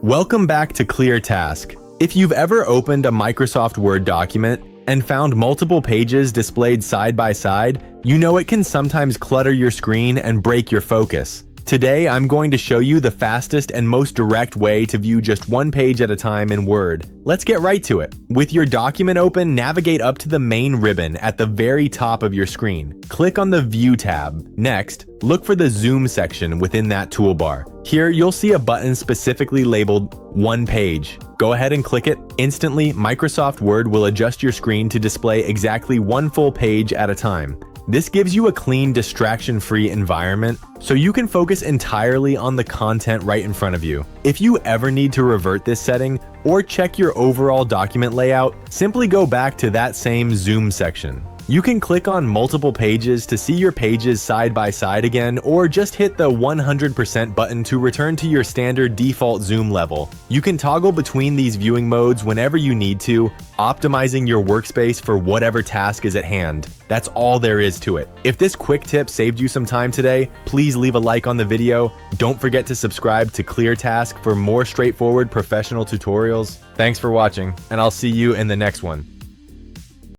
Welcome back to ClearTask. If you've ever opened a Microsoft Word document and found multiple pages displayed side by side, you know it can sometimes clutter your screen and break your focus. Today, I'm going to show you the fastest and most direct way to view just one page at a time in Word. Let's get right to it. With your document open, navigate up to the main ribbon at the very top of your screen. Click on the View tab. Next, look for the Zoom section within that toolbar. Here, you'll see a button specifically labeled One Page. Go ahead and click it. Instantly, Microsoft Word will adjust your screen to display exactly one full page at a time. This gives you a clean, distraction-free environment, so you can focus entirely on the content right in front of you. If you ever need to revert this setting or check your overall document layout, simply go back to that same Zoom section. You can click on multiple pages to see your pages side by side again, or just hit the 100% button to return to your standard default zoom level. You can toggle between these viewing modes whenever you need to, optimizing your workspace for whatever task is at hand. That's all there is to it. If this quick tip saved you some time today, please leave a like on the video. Don't forget to subscribe to ClearTask for more straightforward professional tutorials. Thanks for watching, and I'll see you in the next one.